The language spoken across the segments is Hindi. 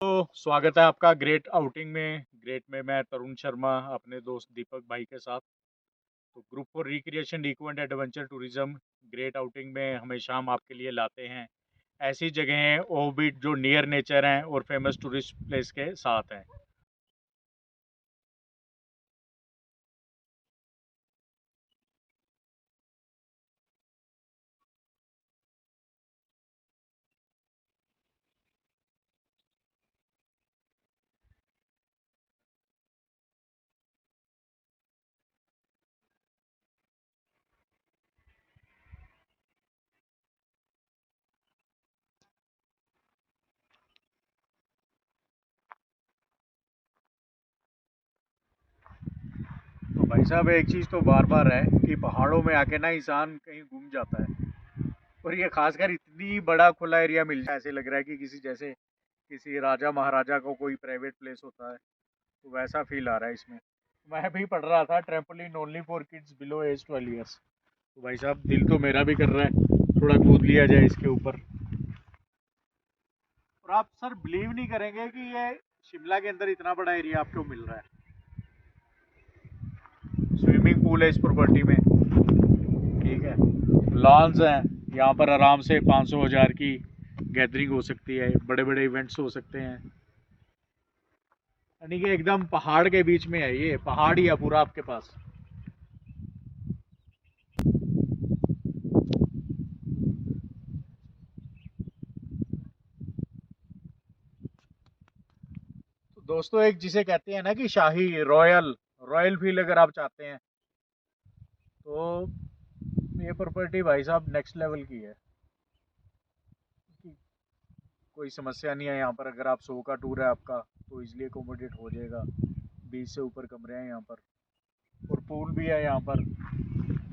तो स्वागत है आपका ग्रेट आउटिंग में। ग्रेट में मैं तरुण शर्मा अपने दोस्त दीपक भाई के साथ। तो group for recreation eco and adventure tourism great outing में हमेशा हम आपके लिए लाते हैं ऐसी जगहें ओबिट जो नियर नेचर हैं और फेमस टूरिस्ट प्लेस के साथ हैं। तो भाई साहब एक चीज़ तो बार बार है कि पहाड़ों में आके ना इंसान कहीं घूम जाता है। और ये खासकर इतनी बड़ा खुला एरिया मिल जाए ऐसे लग रहा है कि किसी जैसे किसी राजा महाराजा को कोई प्राइवेट प्लेस होता है। तो वैसा फील आ रहा है इसमें। मैं भी पढ़ रहा था trampoline only for kids below age 12 years. तो भाई साहब दिल तो मेरा भी कर रहा है थोड़ा कूद लिया जाए इसके ऊपर। और आप सर बिलीव नहीं करेंगे कि ये शिमला के अंदर इतना बड़ा एरिया आपको मिल रहा है। स्विमिंग पूल है इस प्रॉपर्टी में, ठीक है। लॉन्स हैं, यहाँ पर आराम से 500,000 की गैदरिंग हो सकती है, बड़े बड़े इवेंट्स हो सकते हैं। यानी कि एकदम पहाड़ के बीच में है, ये पहाड़ ही है पूरा आपके पास। तो दोस्तों एक जिसे कहते हैं ना कि शाही रॉयल रॉयल फील अगर आप चाहते हैं तो ये प्रॉपर्टी भाई साहब नेक्स्ट लेवल की है। कोई समस्या नहीं है यहाँ पर। अगर आप 100 का टूर है आपका तो इजिली अकोमोडेट हो जाएगा। 20 से ऊपर कमरे हैं यहाँ पर और पूल भी है यहाँ पर।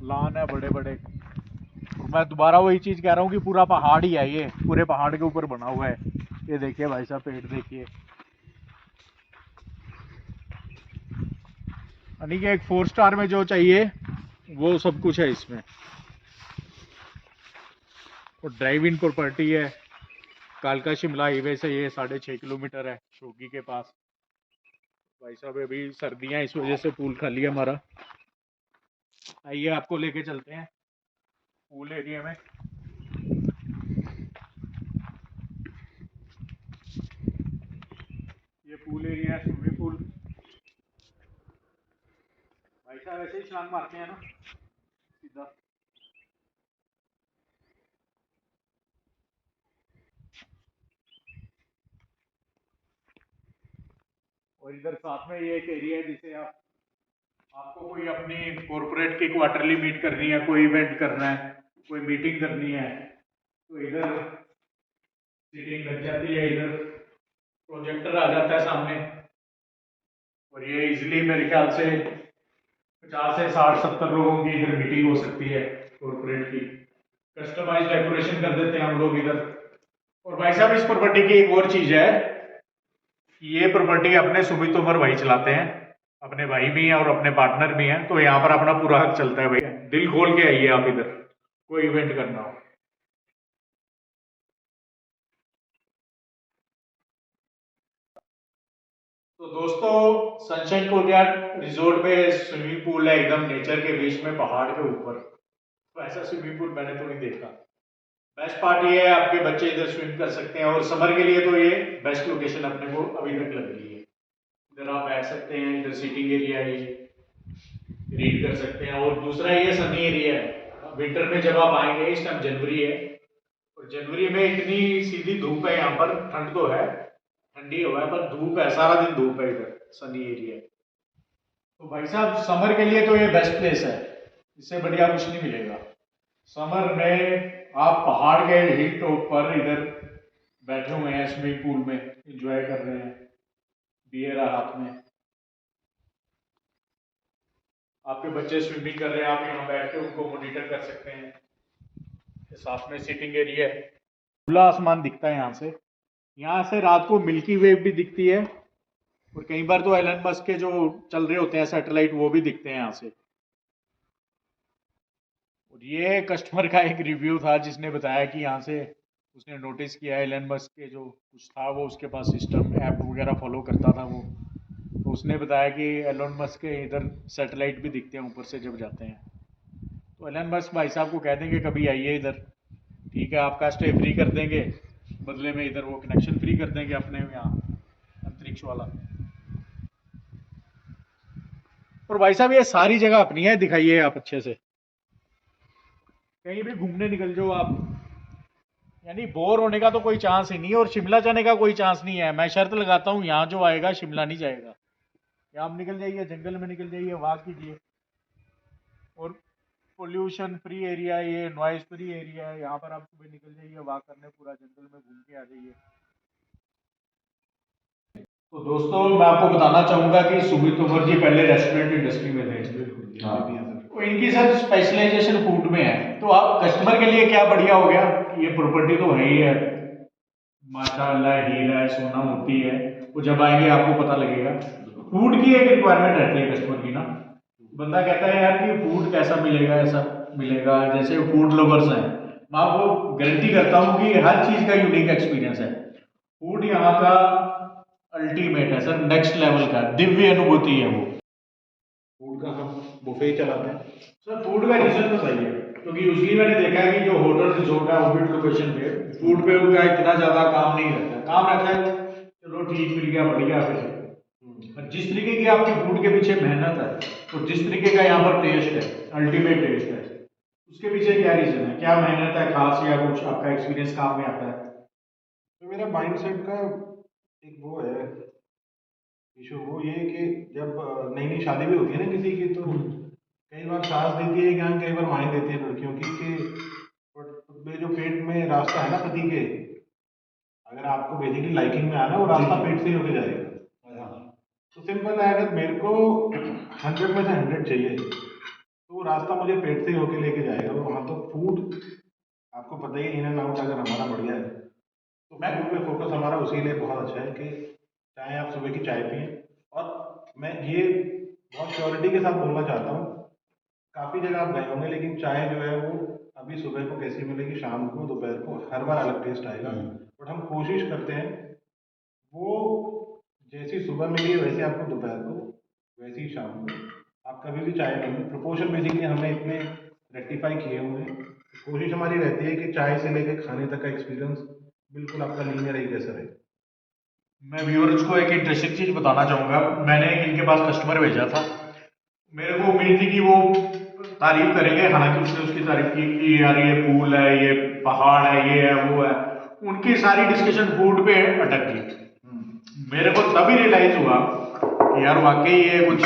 लॉन है बड़े बड़े। और मैं दोबारा वही चीज़ कह रहा हूँ कि पूरा पहाड़ ही है, ये पूरे पहाड़ के ऊपर बना हुआ है। ये देखिए भाई साहब पेड़ देखिए। यानी कि एक 4 स्टार में जो चाहिए वो सब कुछ है इसमें। और ड्राइव इन प्रॉपर्टी है। कालका शिमला हाईवे से ये 6.5 किलोमीटर है शोगी के पास। भाई साहब अभी सर्दियाँ इस वजह से पूल खाली है हमारा। आइए आपको लेके चलते हैं पूल एरिया में। ये पूल एरिया है, स्विमिंग पूल। भाई साहब ऐसे ही छलांग मारते हैं ना सीधा। और इधर साथ में ये एक एरिया है जिसे आप आपको कोई अपनी कॉरपोरेट की क्वार्टरली मीट करनी है, कोई इवेंट करना है, कोई मीटिंग करनी है तो इधर सीटिंग लग जाती है। इधर प्रोजेक्टर आ जाता है सामने और ये इजिली मेरे ख्याल से 50 से 60 70 लोगों की इधर मीटिंग हो सकती है कॉरपोरेट की। कस्टमाइज डेकोरेशन कर देते हैं हम लोग इधर। और भाई साहब इस प्रॉपर्टी की एक और चीज है कि ये प्रॉपर्टी अपने सुमित उमर भाई चलाते हैं। अपने भाई भी हैं और अपने पार्टनर भी हैं, तो यहाँ पर अपना पूरा हक चलता है। भैया दिल खोल के आइए आप इधर कोई इवेंट करना हो। तो दोस्तों सनशाइन कोर्टयार्ड रिजोर्ट में स्विमिंग पूल है एकदम नेचर के बीच में पहाड़ के ऊपर। तो ऐसा स्विमिंग पूल मैंने तो नहीं देखा। बेस्ट पार्ट ये है आपके बच्चे इधर स्विम कर सकते हैं और समर के लिए तो ये बेस्ट लोकेशन अपने को अभी तक लग रही है। इधर आप बैठ सकते हैं, इधर सीटिंग एरिया है, रीड कर सकते हैं। और दूसरा ये सनी एरिया है। विंटर में जब आप आएंगे, इस टाइम जनवरी है और जनवरी में इतनी सीधी धूप है यहाँ पर। ठंड तो है, ठंडी हवा है, पर धूप है, सारा दिन धूप है इधर सनी एरिया। तो भाई साहब समर के लिए तो ये बेस्ट प्लेस है, इससे बढ़िया कुछ नहीं मिलेगा। समर में आप पहाड़ के हिल टॉप पर इधर बैठे हुए हैं स्विमिंग पूल में, एंजॉय कर रहे हैं, बियर हाथ में। आपके बच्चे स्विमिंग कर रहे हैं, आप यहाँ बैठ के उनको मॉनिटर कर सकते हैं। साथ में सीटिंग एरिया है, खुला आसमान दिखता है यहाँ से। यहाँ से रात को मिल्की वे भी दिखती है और कई बार तो एलन मस्क के जो चल रहे होते हैं सैटेलाइट वो भी दिखते हैं यहाँ से। और ये कस्टमर का एक रिव्यू था जिसने बताया कि यहाँ से उसने नोटिस किया एलन मस्क के जो कुछ था वो उसके पास सिस्टम ऐप वगैरह फॉलो करता था वो, तो उसने बताया कि एलन मस्क के इधर सैटेलाइट भी दिखते हैं ऊपर से जब जाते हैं। तो एलन मस्क भाई साहब को कह देंगे कभी आइए इधर, ठीक है, आपका स्टे फ्री कर देंगे, बदले में इधर वो कनेक्शन फ्री कर देंगे अपने यहाँ अंतरिक्ष वाला। और भाई साहब ये सारी जगह अपनी है, दिखाइए आप अच्छे से, कहीं भी घूमने निकल जाओ आप, यानी बोर होने का तो कोई चांस ही नहीं है, और शिमला जाने का कोई चांस नहीं है। मैं शर्त लगाता हूँ यहाँ जो आएगा शिमला नहीं जाएगा। यहाँ आप निकल जाइए, जंगल में निकल जाइए, वॉक कीजिए, और पोल्यूशन फ्री एरिया है, ये नॉइज फ्री एरिया है, यहाँ पर आप सुबह निकल जाइए वॉक करने, पूरा जंगल में घूम के आ जाइए। तो दोस्तों मैं आपको बताना चाहूंगा कि सुमित तोमर जी पहले रेस्टोरेंट इंडस्ट्री में थे। हाँ, तो इनकी सर स्पेशलाइजेशन फूड में है, तो आप कस्टमर के लिए क्या बढ़िया हो गया कि ये प्रॉपर्टी तो है ही है, माशाल्लाह हीरा है, सोना मोती है, वो जब आएंगे आपको पता लगेगा। फूड की एक रिक्वायरमेंट रहती है कस्टमर की ना, बंदा कहता है यार कि फूड कैसा मिलेगा, ऐसा मिलेगा, जैसे फूड लवर्स हैं, मैं आपको गारंटी करता हूँ कि हर चीज़ का यूनिक एक्सपीरियंस है। फूड यहाँ का अल्टीमेट है सर, नेक्स्ट लेवल का दिव्य अनुभूति है वो। फूड का हम बुफे ही चलाते हैं सर। फूड का रीजन बताइए, क्योंकि यूजली मैंने देखा है कि जो होटल रिजोर्ट है ऑर्बिट लोकेशन पे फूड पे उनका इतना ज्यादा काम नहीं रहता है, काम रहता है चलो ठीक मिल गया बढ़िया फिर, और जिस तरीके की आपके फूड के पीछे मेहनत है और जिस तरीके का यहाँ पर टेस्ट है, अल्टीमेट टेस्ट है, उसके पीछे क्या रीजन है, क्या मेहनत है खास, या कुछ आपका एक्सपीरियंस काम में आता है? तो मेरा माइंड सेट का एक वो है इशू, वो ये कि जब नई नई शादी भी होती है ना किसी की, तो कई बार सास देती है ज्ञान, कई बार माएँ देती है लड़कियों की, कि जो पेट में रास्ता है ना पति के, अगर आपको बेसिकली लाइकिंग में आना, वो रास्ता पेट से ही होके जाएगा। तो सिंपल है, अगर मेरे को 100 में से 100 चाहिए तो वो रास्ता मुझे पेट से ही होके लेके जाएगा। वहाँ तो फूड आपको पता ही है, इन एंड आउट अगर हमारा बढ़िया है तो फूड पे फोकस हमारा उसी लिए बहुत अच्छा है कि चाहे आप सुबह की चाय पिए। और मैं ये बहुत श्योरिटी के साथ बोलना चाहता हूँ, काफ़ी जगह आप गए होंगे लेकिन चाय जो है वो अभी सुबह को कैसी मिलेगी, शाम को, दोपहर को, हर बार अलग टेस्ट आएगा। बट हम कोशिश करते हैं वो जैसी सुबह मिली है वैसे आपको दोपहर को, वैसे ही शाम को, आप कभी भी चाय लेंगे। प्रोपोर्शन बेसिकली हमने इतने रेक्टिफाई किए हुए हैं, कोशिश हमारी रहती है कि चाय से लेकर खाने तक का एक्सपीरियंस बिल्कुल आपका लीनियर ही कैसा रहे। मैं व्यूअर्स को एक इंटरेस्टिंग चीज़ बताना चाहूँगा। मैंने एक इनके पास कस्टमर भेजा था, मेरे को उम्मीद थी कि वो तारीफ करेंगे, हालांकि उसने उसकी तारीफ की कि यार ये पूल है, ये पहाड़ है, ये है, वो है, उनकी सारी डिस्कशन फूड पे अटक गई। मेरे को तभी रियलाइज हुआ कि यार वाकई ये कुछ,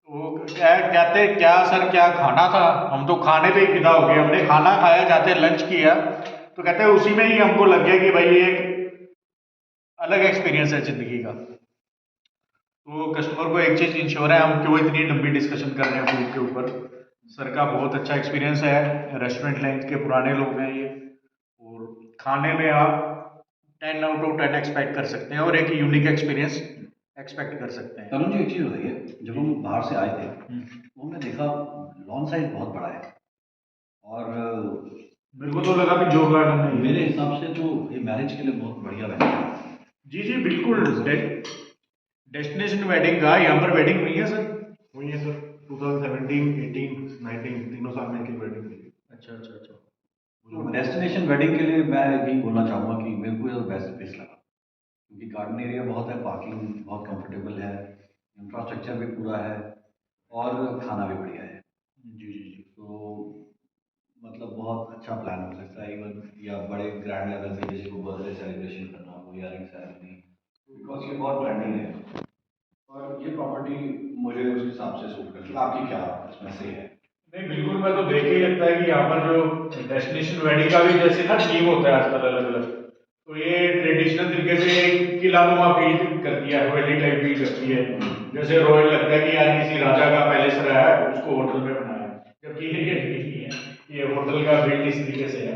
वो क्या कहते, क्या सर क्या खाना था, हम तो खाने पे ही फिदा हो गए, हमने खाना खाया, जाते लंच किया, तो कहते हैं उसी में ही हमको लग गया कि भाई ये एक अलग एक्सपीरियंस है जिंदगी का। तो कस्टमर को एक चीज़ इंश्योर है, हम क्यों इतनी लंबी डिस्कशन कर रहे हैं फूड के ऊपर, सर का बहुत अच्छा एक्सपीरियंस है, रेस्टोरेंट लाइन के पुराने लोग हैं ये, और खाने में आप 10 आउट ऑफ 10 एक्सपेक्ट कर सकते हैं और एक यूनिक एक्सपीरियंस एक्सपेक्ट कर सकते हैं। तरुण जी, एक चीज़ बताइए, जब हम बाहर से आए थे तो हमने देखा लॉन साइज बहुत बड़ा है, और मेरे को तो लगा कि जो गार्डन है, मेरे हिसाब से तो ये मैरिज के लिए बहुत बढ़िया वेन्यू है। जी जी बिल्कुल, डेस्टिनेशन वेडिंग का, यहाँ पर वेडिंग हुई है सर? हुई है सर, 2017, 18, 19 तीनों साल में की वेडिंग हुई। अच्छा अच्छा अच्छा। तो डेस्टिनेशन वेडिंग के लिए मैं यही बोलना चाहूँगा कि मेरे को ये बेस्ट प्लेस लगा, क्योंकि गार्डन एरिया बहुत है, पार्किंग बहुत कंफर्टेबल है, इंफ्रास्ट्रक्चर भी पूरा है, और खाना भी बढ़िया है। जी जी जी। तो मतलब बहुत अच्छा प्लान हो सकता है इवन, या बड़े ग्रैंड लेवल पे किसी को बर्थडे सेलिब्रेशन करना हो या रिंग सेरेमनी, बिकॉज ये बहुत ट्रेंडिंग है और ये प्रॉपर्टी मुझे उस हिसाब से सूट करती है। आपकी क्या इसमें से है? नहीं बिल्कुल, मैं तो देख ही लगता है कि यहाँ पर जो डेस्टिनेशन वेडिंग का भी जैसे ना थीम होता है आजकल अलग अलग, तो ये ट्रेडिशनल तरीके से एक किलानुमा फील करती है, हवेली टाइप फील करती है, जैसे रॉयल लगता है कि यार किसी राजा का पैलेस रहा है उसको होटल में बनाया, जबकि ये नहीं है, ये होटल का बिल्ड इस तरीके से है।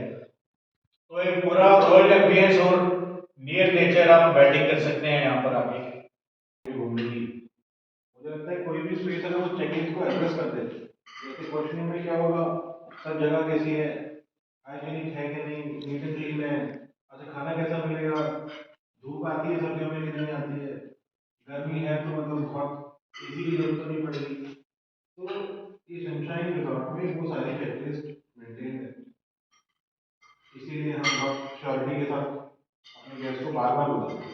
तो एक पूरा रॉयल एम्बियंस और नियर नेचर आप बैटिंग कर सकते हैं यहाँ पर आके घूमने की मुझे लगता है कोई भी स्पेस अगर वो चेक इन को एड्रेस कर दे, जैसे क्वेश्चनिंग में क्या होगा, सब जगह कैसी है, हाइजीनिक है कि नहीं, नीट एंड क्लीन है, अच्छा खाना कैसा मिलेगा, धूप आती है सर्दियों में कि नहीं आती है, गर्मी है तो मतलब बहुत एसी की जरूरत तो नहीं पड़ेगी। तो ये सनशाइन रिजॉर्ट में वो सारी चेकलिस्ट मेंटेन है, इसीलिए हम बहुत श्योरिटी के साथ अपने गेस्ट को बार बार बताते हैं।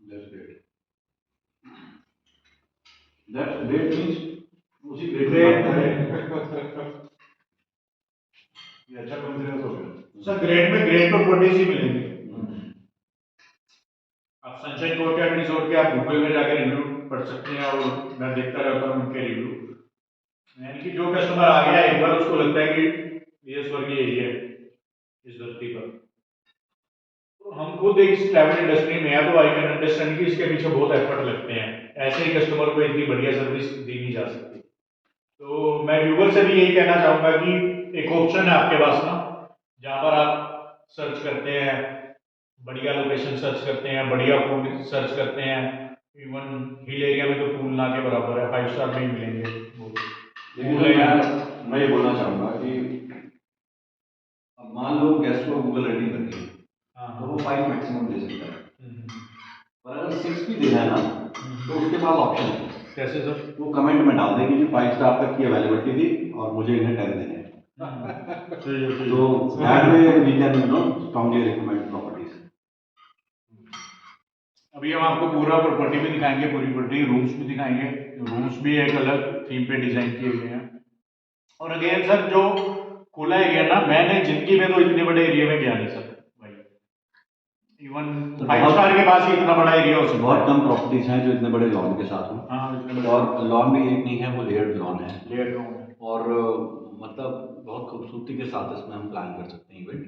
That's great. That's great means उसी ग्रेड ये अच्छा कॉन्फिडेंस हो गया। सर ग्रेड में ग्रेड प्रॉपर्टीज ही मिलेंगे। आप सनशाइन कोर्टयार्ड रिजॉर्ट के आप गूगल में जाकर रिव्यू पढ़ सकते हैं और मैं देखता रहता हूँ उनके रिव्यू, यानी कि जो कस्टमर आ गया एक बार उसको लगता है कि ये स्वर्गीय एरिया है इस धरती पर। तो हम खुद एक ट्रैवल इंडस्ट्री में है तो आई कैन अंडरस्टैंड कि इसके पीछे बहुत एफर्ट लगते हैं, ऐसे ही कस्टमर को इतनी बढ़िया सर्विस दी नहीं जा सकती। तो मैं व्यूवर से भी यही कहना चाहूँगा कि एक ऑप्शन है आपके पास ना, जहाँ पर आप सर्च करते हैं, बढ़िया लोकेशन सर्च करते हैं, बढ़िया पूल सर्च करते हैं, इवन हिल एरिया में तो पूल ना के बराबर है, 5 स्टार में ही मिलेंगे वो। लेकिन मैं ये बोलना चाहूँगा कि अब मान लो गेस्ट को गूगल रेटिंग करनी है हाँ तो वो 5 मैक्सिमम दे सकता है, हम्म, पर अगर 6 भी देना है ना तो उसके पास ऑप्शन है, कैसे सर? वो कमेंट में डाल देगी कि 5 स्टार तक की अवेलेबिलिटी थी और मुझे इन्हें 10 देने हैं। तो that way we can strongly recommend properties. अभी हम आपको पूरा प्रॉपर्टी भी दिखाएंगे, पूरी प्रॉपर्टी रूम्स भी दिखाएंगे, रूम्स भी एक अलग थीम पे डिजाइन किए गए हैं। और अगेन सर जो खुला एरिया ना, मैंने जिंदगी में तो इतने बड़े एरिया में गया नहीं सर भाई, इवन 5 स्टार के पास ही इतना बड़ा एरिया हो सकता बहुत है। कम प्रॉपर्टीज हैं जो इतने बड़े लॉन के साथ हों। हाँ इतने बड़े और लॉन भी एक नहीं है, वो लेयर्ड लॉन है लेयर रूम है। और मतलब बहुत खूबसूरती के साथ इसमें हम प्लान कर सकते हैं इवेंट।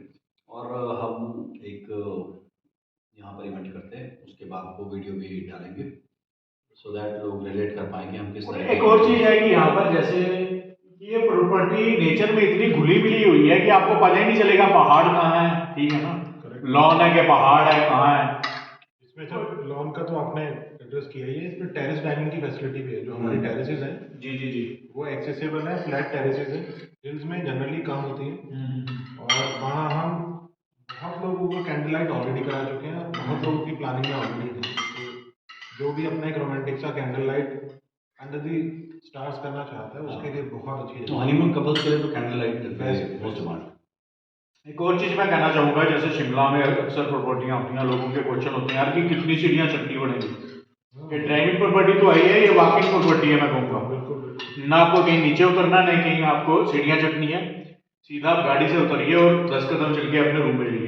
और हम एक यहाँ पर इवेंट करते हैं, उसके बाद वो वीडियो भी डालेंगे सो दैट लोग रिलेट कर पाएंगे हम किस और तरह एक और चीज है कि यहाँ पर जैसे ये प्रॉपर्टी नेचर में इतनी घुली मिली हुई है कि आपको पता ही नहीं चलेगा पहाड़ कहाँ है, ठीक है ना, लॉन है कि पहाड़ है कहाँ है। इसमें जब लॉन का तो आपने एड्रेस किया ही है, इसमें टेरेस डाइनिंग की फैसिलिटी भी है, जो हमारी टेरेसेस हैं जी जी जी वो एक्सेसिबल है, फ्लैट टेरेसेस है, हिल्स में जनरली कम होती है। और वहाँ हम बहुत लोगों को कैंडल लाइट ऑलरेडी करा चुके हैं, और बहुत लोगों की प्लानिंग में ऑलरेडी है। तो जो भी अपना एक रोमांटिक सा candle light under the stars करना चाहता है उसके लिए बहुत अच्छी तो जगह। हनीमून कपल्स के लिए तो कैंडल लाइट मोस्ट डिमांड। एक और चीज मैं कहना चाहूंगा, जैसे शिमला में अक्सर प्रॉपर्टियां होती हैं, लोगों के क्वेश्चन होते हैं यार कि कितनी सीढ़ियां चढ़नी पड़ेंगी। ये ड्राइविंग प्रॉपर्टी तो आई है, ये वॉकिंग प्रॉपर्टी है मैं कहूँगा, बिल्कुल ना आपको कहीं नीचे उतरना नहीं कहीं आपको सीढ़ियां चढ़नी है, सीधा आप गाड़ी से उतरिए और 10 कदम चल के अपने रूम में जाइए।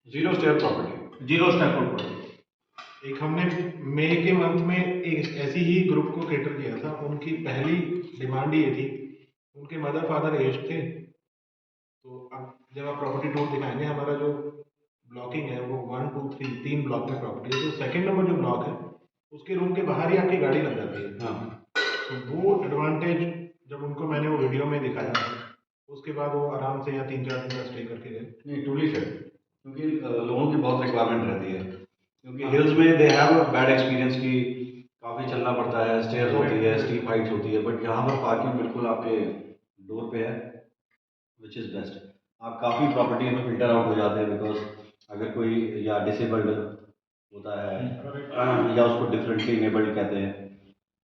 Zero stair property, zero step property. एक हमने मई के मंथ में एक ऐसी ही ग्रुप को केटर किया था, उनकी पहली डिमांड ये थी, उनके मदर फादर एज थे। तो अब जब आप प्रॉपर्टी टूर दिखाएंगे, हमारा जो ब्लॉकिंग है वो 1 2 3 3 ब्लॉक में प्रॉपर्टी है, तो सेकंड नंबर जो ब्लॉक है उसके रूम के बाहर ही आपकी गाड़ी लग जाती है। हाँ तो वो एडवांटेज जब उनको मैंने वो वीडियो में दिखाया, उसके बाद वो आराम से यहाँ 3 4 दिन का स्टे करके गए। नहीं ट्रूली फेयर, क्योंकि लोगों की बहुत रिक्वायरमेंट रहती है, क्योंकि हिल्स में दे हैव बैड एक्सपीरियंस की काफ़ी चलना पड़ता है, स्टेयर्स होती है, स्टीप हाइट्स होती है, बट यहाँ पर पार्किंग बिल्कुल आपके डोर पे है विच इज़ बेस्ट। आप काफ़ी प्रॉपर्टी में फिल्टर आउट हो जाते हैं बिकॉज अगर कोई या डिसेबल्ड होता है या उसको डिफरेंटली इनेबल्ड कहते हैं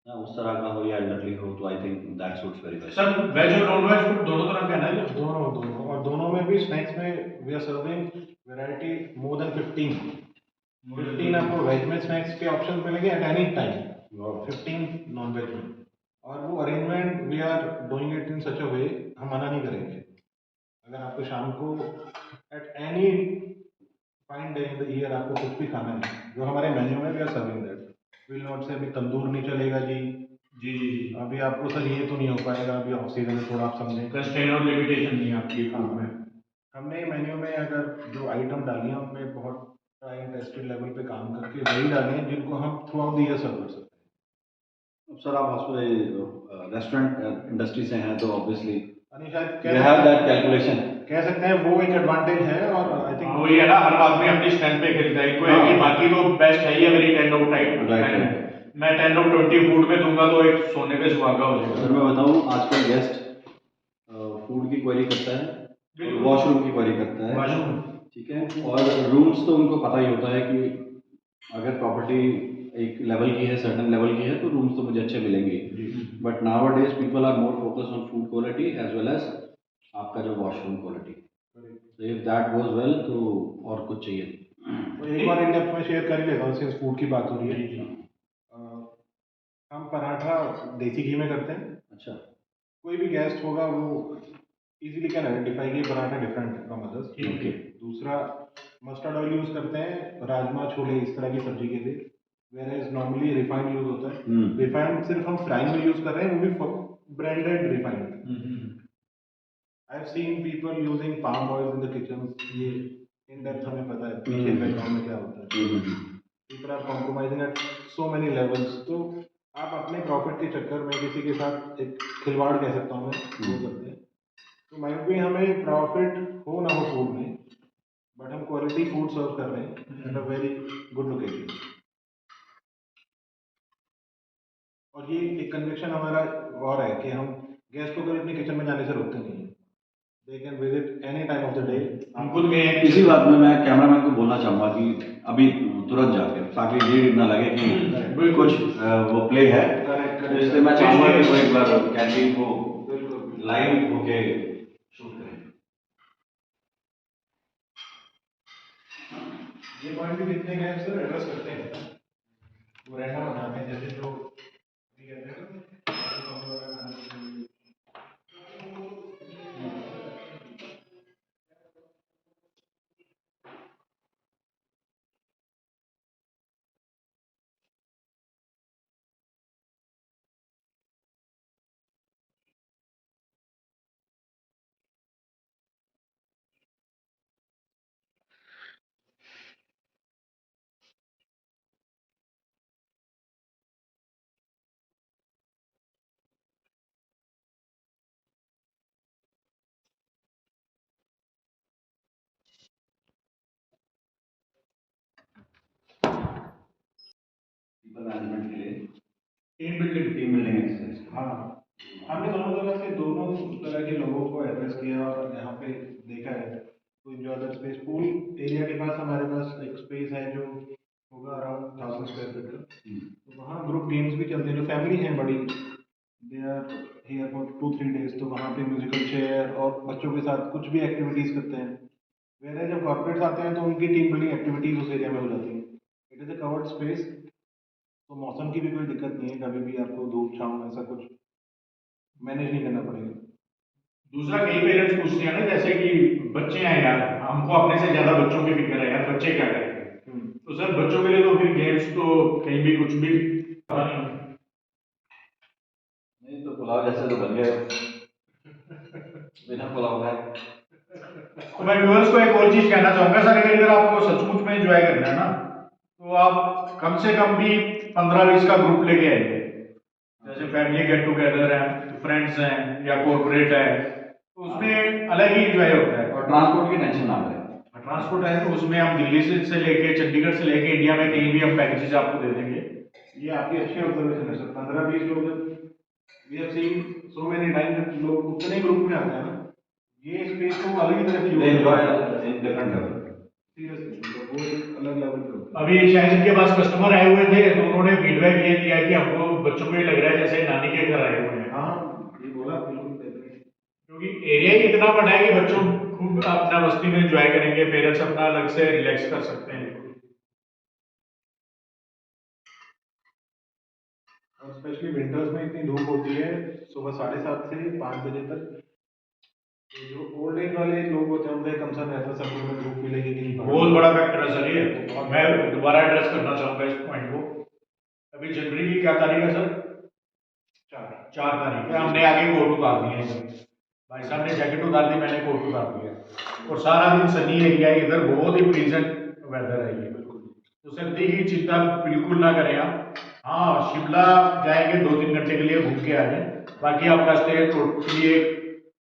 ना, उस तरह का हो या एल्डरली हो, तो I think that suits very best. Sir veg और नॉन वेज फूड दोनों तरह का है ना ये? दोनों दोनों और दोनों में भी स्नैक्स में we are serving variety more than 15 आपको वेज में स्नैक्स के ऑप्शन मिलेंगे at any time, 15 non veg में। और वो arrangement we are doing it in such a way, हम मना नहीं करेंगे। अगर आपको शाम को at any fine day in the year आपको कुछ भी खाना है, जो हमारे मेन्यू में we are serving that. Will not say अभी तंदूर नहीं चलेगा जी, जी जी जी, अभी आपको सर ये तो नहीं हो पाएगा, अभी ऑफ सीजन है, थोड़ा आप समझें। कंस्ट्रेंट और लिमिटेशन नहीं है आपकी फूड में। हमने मेन्यू में अगर जो आइटम डाली हैं उनमें बहुत ट्राई एंड टेस्टेड लेवल पे काम करके वही डाले हैं जिनको हम थ्रू आउट द ईयर सर्व कर सकते हैं। अब सर आप हॉस्पिटल रेस्टोरेंट इंडस्ट्री से हैं तो ऑब्वियसली यानी शायद यू हैव दैट कैलकुलेशन। कह सकते हैं वो एक एडवांटेज है। और आई थिंक वही है ना, हर आदमी अपनी स्ट्रेंथ पे खेलता है, इनको है कि बाकी तो बेस्ट है ही है, मेरी 10 आउट Right, right. मैं 10 और 20 फूड में दूंगा तो एक सोने पे सुहागा हो अगर जाएगा। मैं बताऊँ, आजकल गेस्ट फूड की क्वेरी करता है, बिल्कुल। वॉशरूम की क्वेरी करता है, वॉशरूम। ठीक है, और रूम्स तो उनको पता ही होता है कि अगर प्रॉपर्टी एक लेवल की है, सर्टन लेवल की है, तो रूम्स तो मुझे अच्छे मिलेंगे। But nowadays people are more focus on food quality as well as आपका जो वॉशरूम क्वालिटी। तो इफ दैट गोज वेल तो और कुछ चाहिए। तो एक बार इन डेप्थ में शेयर कर ही लेता हूँ, सिंस फूड की बात हो रही है। अ, हम पराठा देसी घी में करते हैं। अच्छा। कोई भी गेस्ट होगा वो इजीली कैन आइडेंटिफाई कि पराठा डिफरेंट है फ्रॉम अदर्स। ओके। दूसरा, मस्टर्ड ऑयल यूज़ करते हैं राजमा छोले इस तरह की सब्जी के लिए, whereas normally refined use होता है। रिफाइंड सिर्फ हम फ्राइंग में यूज़ कर रहे हैं, वो भी branded refined. I have seen people using palm oil in the kitchen. ये इन डेप्थ हमें पता है पीछे बैकग्राउंड में क्या होता है। People are compromising at so many levels. तो आप अपने प्रॉफिट के चक्कर में किसी के साथ एक खिलवाड़ कह सकता हूँ मैं, वो करते हैं। तो माइट भी हमें प्रॉफिट हो ना हो फूड में, बट हम क्वालिटी फूड सर्व कर रहे हैं at a very good location. और ये एक कन्विक्शन हमारा और है कि हम गेस्ट को कभी अपने किचन में जाने से रोकते नहीं हैं। They can visit any time of the day. हमको तो इसी बात में मैं कैमरामैन को बोलना चाहूँगा कि अभी तुरंत जाके, ताकि ये ना लगे कि कुछ वो प्ले है। तो इसलिए मैं चाहूँगा कि वो एक बार कैंटीन को लाइव होके शूट करें। ये पॉइंट भी कितने गए सर एड्रेस करते हैं वो रहना बनाने जैसे जो भी कहते हैं ना, पीपल मैनेजमेंट के लिए टीम बिल्डिंग एक्सरसाइज। हाँ, हमने दोनों तरह के लोगों को एड्रेस किया और यहाँ पे देखा है तो enjoy the space. Pool area के पास हमारे पास एक स्पेस है जो होगा अराउंड 1000 स्क्वायर फीट का। तो वहाँ ग्रुप गेम्स भी चलते हैं, जो फैमिली है बड़ी, they are here for 2-3 days. तो वहाँ पे म्यूजिकल चेयर और बच्चों के साथ कुछ भी एक्टिविटीज़ करते हैं। वेरे जब कॉर्पोरेट्स आते हैं तो उनकी टीम बिल्डिंग एक्टिविटीज़ उस एरिया में हो जाती हैं। It is a covered space, तो मौसम की भी कोई दिक्कत नहीं है, कभी भी आपको धूप छाँव ऐसा कुछ मैनेज नहीं करना पड़ेगा। दूसरा, कई पेरेंट्स पूछते हैं ना, जैसे कि बच्चे हैं यार, हमको अपने से ज्यादा बच्चों की फिक्र है यार, बच्चे क्या करेंगे। तो सर बच्चों के लिए तो फिर गेम्स तो कहीं भी कुछ भी नहीं तो पुलाव जैसे तो बन गए बिना पुलाव खाए। तो मैं व्यूअर्स को एक और चीज कहना चाहूंगा सर, अगर आपको सचमुच में एंजॉय करना है ना, तो आप कम से कम भी 15-20 का ग्रुप लेके आइए। जैसे फैमिली गेट टुगेदर है, फ्रेंड्स हैं या कॉर्पोरेट है, तो उसमें अलग ही एंजॉय होता है। और ट्रांसपोर्ट की टेंशन ना करें। ट्रांसपोर्ट है तो उसमें हम दिल्ली से लेके चंडीगढ़ से लेके इंडिया में कहीं भी हम पैकेजेस आपको दे देंगे। ये आपकी अच्छी ऑब्जर्वेशन है सर। 15-20 लोग जब we have seen so many time जब लोग उतने ग्रुप में आते हैं ना, ये स्पेस को अलग ही तरह से use enjoy in different level. Seriously, मतलब वो एक अलग लेवल पे होता है। अभी शायद इनके पास कस्टमर आए हुए थे तो उन्होंने फीडबैक ये दिया कि हमको बच्चों को ये लग रहा है जैसे नानी के घर आए हुए हैं। हाँ, ये बोला बिल्कुल डेफिनेटली। क्योंकि एरिया ही इतना बड़ा है कि बच्चों खूब अपना मस्ती में एंजॉय करेंगे, पेरेंट्स अपना अलग से रिलैक्स कर सकते हैं। और स्पेशली विंटर्स में इतनी धूप होती है सुबह 7:30 से 5 बजे तक। तो जो ओल्ड एज वाले लोग होते हैं उनका कंसर्न रहता है सर्दियों में धूप मिलेगी कि नहीं। बहुत बड़ा फैक्टर है सर ये। मैं दोबारा एड्रेस करना चाहूंगा इस पॉइंट को। अभी जनवरी की क्या तारीख है सर? 4 तारीख है। हमने आगे कोट उतार दिए हैं। भाई साहब ने जैकेट उतार दी, मैंने कोट उतार दिया, और सारा दिन सनी एरिया है इधर, बहुत ही प्लीजेंट वेदर है ये। तो सर्दी की चिंता बिल्कुल ना करें आप। हाँ, शिमला जाएंगे 2-3 घंटे के लिए घूम के आ जाए, बाकी आपका स्टे टोटली एक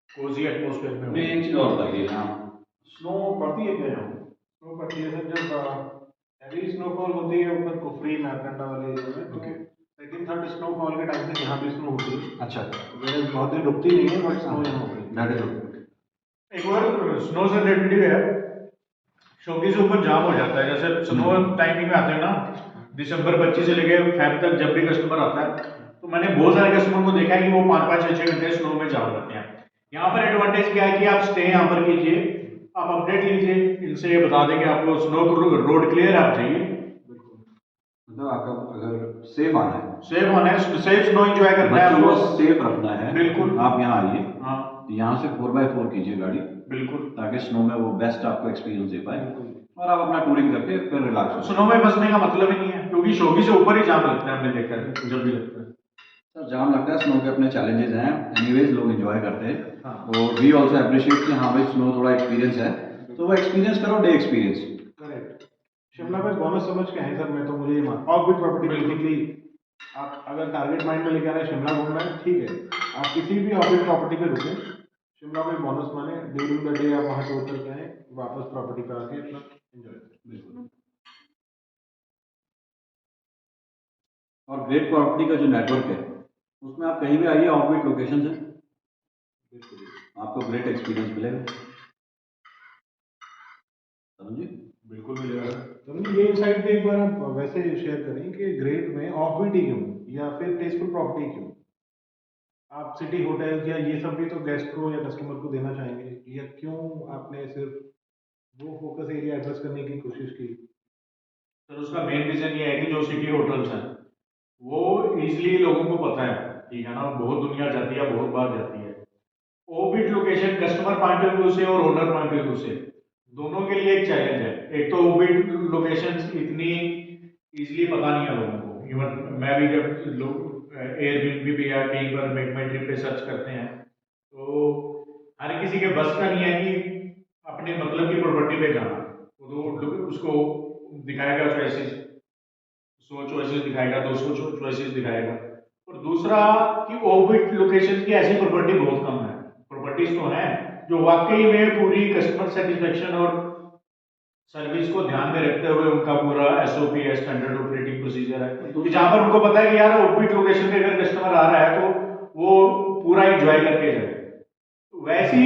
कोजी एटमोसफेयर में मुझे होगा। एक चीज और बताइए, हाँ, स्नो पड़ती है क्या यहाँ? स्नो पड़ती है सर, जब हैवी स्नोफॉल होती है ऊपर कुफरी नारकंडा वाले एरिया में, तो सेकंड थर्ड स्नोफॉल के टाइम से यहाँ भी स्नो होती है। अच्छा, मेरे बहुत दिन रुकती नहीं है, बट स्नो यहाँ होती है। दैट इज एक और स्नो से रिलेटेड है, शौकी से ऊपर जाम हो जाता है। जैसे स्नो टाइमिंग में आते हैं ना, दिसंबर 25 से लेके फेब तक जब भी कस्टमर आता है, तो मैंने बहुत सारे कस्टमर को देखा है कि वो 5-5, 6-6 घंटे स्नो में जाम रहते हैं। यहाँ पर एडवांटेज क्या है कि आप स्टे यहाँ पर कीजिए, आप अपडेट लीजिए, इनसे ये बता दें कि आपको स्नो रोड क्लियर आप चाहिए, मतलब आपका अगर सेफ आना है, सेफ होना है, सेफ स्नो एंजॉय करना है बच्चों को आपको, सेफ रखना है, बिल्कुल। आप यहाँ आइए, हाँ यहाँ से 4x4 कीजिए गाड़ी, बिल्कुल, ताकि स्नो में वो बेस्ट आपको एक्सपीरियंस दे पाए और आप अपना टूरिंग करके फिर रिलैक्स हो। स्नो में बसने का मतलब ही नहीं है, क्योंकि शौकी से ऊपर ही जाम लगता है, हमने देखा है जब भी लगता है। सर जाम लगता है, स्नो के अपने चैलेंजेस हैं, एनीवेज लोग एंजॉय करते हैं, हाँ। तो वी ऑल्सो अप्रिशिएट कि हाँ भाई स्नो थोड़ा एक्सपीरियंस है, तो वो एक्सपीरियंस करो, डे एक्सपीरियंस। करेक्ट। शिमला में बोनस समझ के हैं सर, मैं तो मुझे ये मानता हूँ। ऑफ बीट प्रॉपर्टी बेसिकली आप अगर टारगेट माइंड में लेके आ रहे हैं शिमला घूमना है, ठीक है, आप किसी भी ऑफ बीट प्रॉपर्टी पे रुकें, शिमला में बोनस माने ड्यूरिंग द डे आप वहाँ से उतर के आए, वापस प्रॉपर्टी पे आके अपना एंजॉय करें। बिल्कुल। और ग्रेट प्रॉपर्टी का जो नेटवर्क है, उसमें आप कहीं भी आइए, ऑफबीट लोकेशन है, बिल्कुल आपको ग्रेट एक्सपीरियंस मिलेगा, समझिए। बिल्कुल मिलेगा। तो ये इनसाइट भी एक बार आप वैसे शेयर करें कि ग्रेट में ऑफ बीट ही क्यों, या फिर टेस्टफुल प्रॉपर्टी क्यों? आप सिटी होटल्स या ये सब भी तो गेस्ट को या कस्टमर को देना चाहेंगे, या क्यों आपने सिर्फ वो फोकस एरिया एड्रेस करने की कोशिश की? सर उसका मेन रीजन ये है कि जो सिटी होटल्स हैं वो इजीली लोगों को पता है, ठीक है ना, बहुत दुनिया जाती है, बहुत बार जाती है। ओबिट location customer point of view से और ओनर पॉइंट ऑफ व्यू से दोनों के लिए एक चैलेंज है। एक तो ओबिट लोकेशन इतनी इजीली पता नहीं है लोगों को, इवन मैं भी जब लोग एयरबीएनबी पे या कई बार मेकमेट्री पे सर्च करते हैं, तो हर किसी के बस का नहीं है कि अपने मतलब की प्रॉपर्टी पे जाना। वो तो उसको दिखाएगा चॉइसेस, 100 चॉइसेस दिखाएगा, 200 चॉइसेस दिखाएगा। और दूसरा कि ऑर्बिट लोकेशन की ऐसी प्रॉपर्टी बहुत कम है, प्रॉपर्टीज तो हैं जो वाकई में पूरी कस्टमर सेटिस्फेक्शन और सर्विस को ध्यान में रखते हुए उनका पूरा एसओपी है, स्टैंडर्ड ऑपरेटिंग प्रोसीजर है, कि जहां पर उनको पता है कि यार ऑर्बिट लोकेशन पे अगर कस्टमर आ रहा है तो वो पूरा एंजॉय करके जाए। वैसी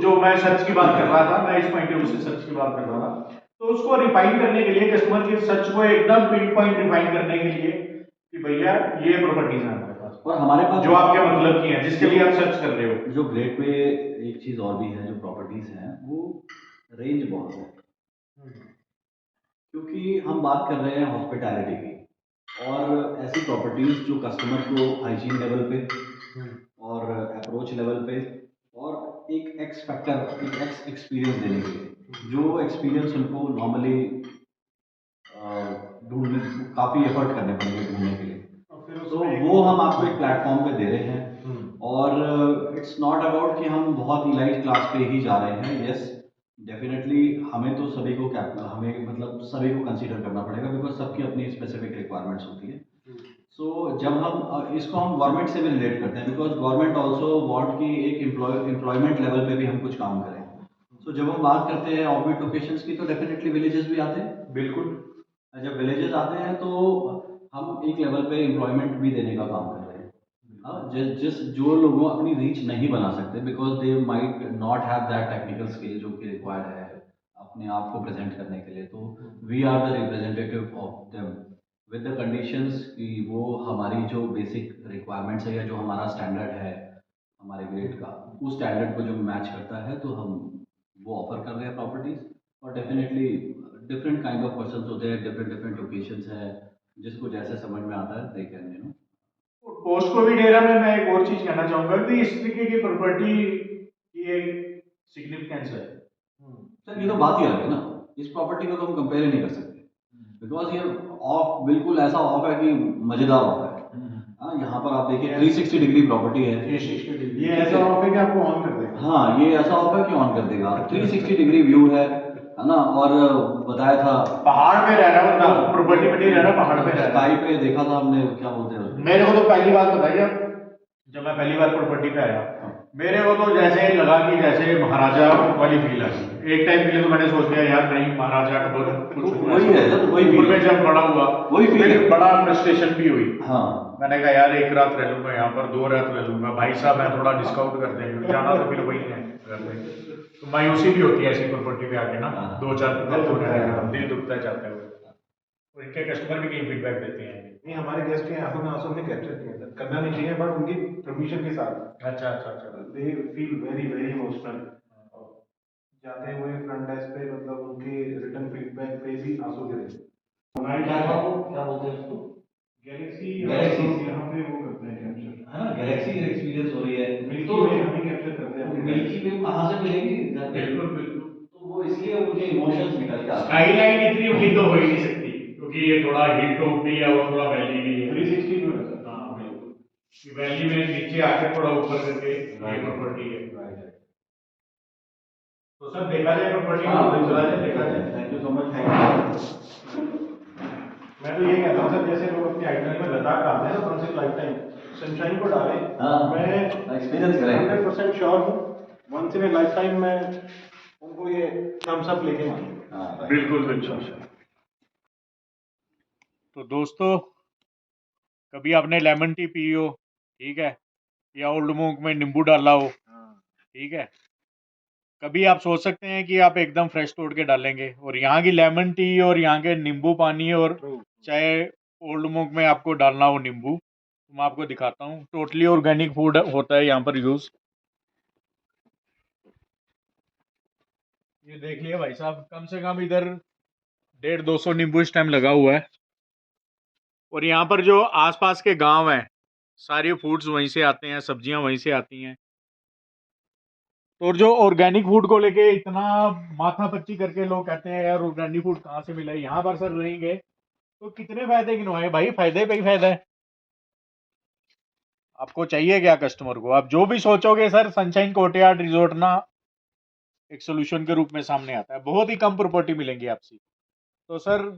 जो मैं सर्च की बात कर रहा था, मैं इस पॉइंट ऑफ व्यू से सर्च की बात कर रहा था, तो उसको रिफाइन करने के लिए, कस्टमर के सर्च को एकदम पिन पॉइंट रिफाइन करने के लिए कि भैया ये प्रॉपर्टीज है हमारे पास, और हमारे पास जो आपके मतलब की है, जिसके लिए आप सर्च कर रहे हो। जो ग्रेट पे एक चीज़ और भी है, जो प्रॉपर्टीज हैं वो रेंज बहुत है, क्योंकि हम बात कर रहे हैं हॉस्पिटैलिटी की, और ऐसी प्रॉपर्टीज जो कस्टमर को हाइजीन लेवल पे और अप्रोच लेवल पे और एक एक्स फैक्टर, एक एक्स एक्सपीरियंस देने के लिए, जो एक्सपीरियंस उनको नॉर्मली ढूंढने काफ़ी एफर्ट करने पड़ेंगे ढूंढने के लिए, तो वो हम आपको एक प्लेटफॉर्म पे दे रहे हैं। और इट्स नॉट अबाउट कि हम बहुत इलाइट क्लास पे ही जा रहे हैं। यस डेफिनेटली हमें तो सभी को हमें मतलब सभी को कंसीडर करना पड़ेगा, बिकॉज सबकी अपनी स्पेसिफिक रिक्वायरमेंट्स होती है। सो जब हम इसको हम गवर्नमेंट से भी रिलेट करते हैं, बिकॉज गवर्नमेंट ऑल्सो वांट कि एक एम्प्लॉयमेंट लेवल पे भी हम कुछ काम करें। सो जब हम बात करते हैं ऑर्बिट लोकेशंस की, तो डेफिनेटली विलेजेस भी आते हैं। बिल्कुल, जब विलेजेस आते हैं तो हम एक लेवल पे एम्प्लॉयमेंट भी देने का काम कर रहे हैं। जिस जो लोगों अपनी रीच नहीं बना सकते, because they might not have that technical skill जो कि रिक्वायर्ड है अपने आप को प्रेजेंट करने के लिए, तो we are the representative of them with the conditions कि वो हमारी जो बेसिक रिक्वायरमेंट्स है या जो हमारा स्टैंडर्ड है हमारे ग्रेड का, उस स्टैंडर्ड को जो मैच करता है, तो हम वो ऑफर कर रहे हैं प्रॉपर्टीज। और definitely different kind of person होते हैं, डिफरेंट डिफरेंट लोकेशंस है, जिसको जैसे समझ में आता है they can post Covid era में मैं एक और चीज कहना चाहूंगा कि इस तरीके की प्रॉपर्टी की एक सिग्निफिकेंस है। सर ये तो बात ही अलग है ना, इस प्रॉपर्टी को तो हम कंपेयर ही नहीं कर सकते, बिकॉज ये ऑफ बिल्कुल ऐसा ऑफ है कि मजेदार ऑफ है। हाँ, यहाँ पर आप देखिए 360 डिग्री प्रॉपर्टी है, 360 डिग्री, ये ऐसा ऑफ है कि आपको ऑन कर देगा। हाँ ये ऐसा ऑफ है कि ऑन कर देगा, 360 डिग्री व्यू है ना। और बताया था पहाड़ पे रह रहा है, प्रॉपर्टी में नहीं रह रहा, पहाड़ पे रह रहा है। स्काई पे देखा था हमने, क्या बोलते हैं उसको? मेरे को तो पहली बात बताई जब मैं पहली बार प्रॉपर्टी पे आया, मेरे को तो जैसे लगा कि जैसे महाराजा वाली फील आ गई। एक टाइम के लिए तो मैंने सोच लिया यार नहीं महाराजा अकबर कुछ वही है सर, वही ऊपर feel में है। जब बड़ा हुआ वही feel फिर है। बड़ा फ्रस्ट्रेशन भी हुई। हाँ मैंने कहा यार एक रात रह लूंगा यहाँ पर, 2 रात रह लूंगा, भाई साहब मैं थोड़ा डिस्काउंट कर देंगे, जाना तो फिर वही है घर में। तो मायूसी भी होती है ऐसी प्रॉपर्टी पे आके ना, हाँ। 2-4 दिल हफ्तों दुखता रहने है। के बाद दिल दुखता है जाते हुए। और इनके कस्टमर भी कहीं फीडबैक देते हैं। नहीं, हमारे गेस्ट के आंखों में आंसू हमने कैप्चर किए सर, करना नहीं चाहिए बट उनकी परमिशन के साथ। अच्छा अच्छा अच्छा। They feel very very emotional. जाते हुए फ्रंट डेस्क पे मतलब उनके रिटर्न फीडबैक पे भी आंसू गिरे। क्या बोलते हैं उसको? Galaxy Galaxy। यहाँ पे वो करते हैं कैप्चर। है ना, गैलेक्सी एक्सपीरियंस हो रही है मिल्की तो वे हमें कैप्चर करते हैं। मिल्की वे कहाँ से मिलेगी घर पे? बिल्कुल बिल्कुल। तो वो इसलिए उनके इमोशंस निकल के आते हैं। स्काईलाइन इतनी ऊंची तो हो ही नहीं सकती क्योंकि ये थोड़ा हिल टॉप भी है और थोड़ा वैली भी है। 360 व्यू है सर। हाँ बिल्कुल, ये वैली में नीचे आके थोड़ा ऊपर करके ये प्रॉपर्टी है। तो सर देखा जाए प्रॉपर्टी हाँ को, बिल्कुल, चला जाए देखा जाए। Thank you so much, thank you. मैं तो ये कहता हूँ सर, जैसे लोग अपनी आइटनरी में लद्दाख डालते हैं ना once in lifetime, sunshine को डालें। हाँ, मैं एक्सपीरियंस करें। 100% श्योर हूँ वंस इन लाइफ टाइम में उनको ये थम्स अप लेके मांगूंगा। हाँ, right। बिल्कुल बिल्कुल। तो दोस्तों कभी आपने लेमन टी पी हो, ठीक है, या ओल्ड मोंक में नींबू डाला हो, ठीक है, कभी आप सोच सकते हैं कि आप एकदम फ्रेश तोड़ के डालेंगे, और यहाँ की लेमन टी और यहाँ के नींबू पानी और चाहे ओल्ड मोंक में आपको डालना हो नींबू, तो मैं आपको दिखाता हूँ, टोटली ऑर्गेनिक फूड होता है यहाँ पर यूज। ये देख लिया भाई साहब, कम से कम इधर 150-200 नींबू इस टाइम लगा हुआ है। और यहाँ पर जो आसपास के गांव हैं सारे फूड्स वहीं से आते हैं, सब्जियां वहीं से आती हैं। तो जो ऑर्गेनिक फूड को लेके इतना माथापच्ची करके लोग कहते हैं यार ऑर्गेनिक फूड कहाँ से मिला है, यहाँ पर सर रहेंगे तो कितने फायदे गिनवाए भाई, फायदे पे ही फायदा है। आपको चाहिए क्या कस्टमर को, आप जो भी सोचोगे सर सनशाइन कोर्टयार्ड रिजॉर्ट ना एक सोल्यूशन के रूप में सामने आता है। बहुत ही कम प्रॉपर्टी मिलेंगी आपसी। तो सर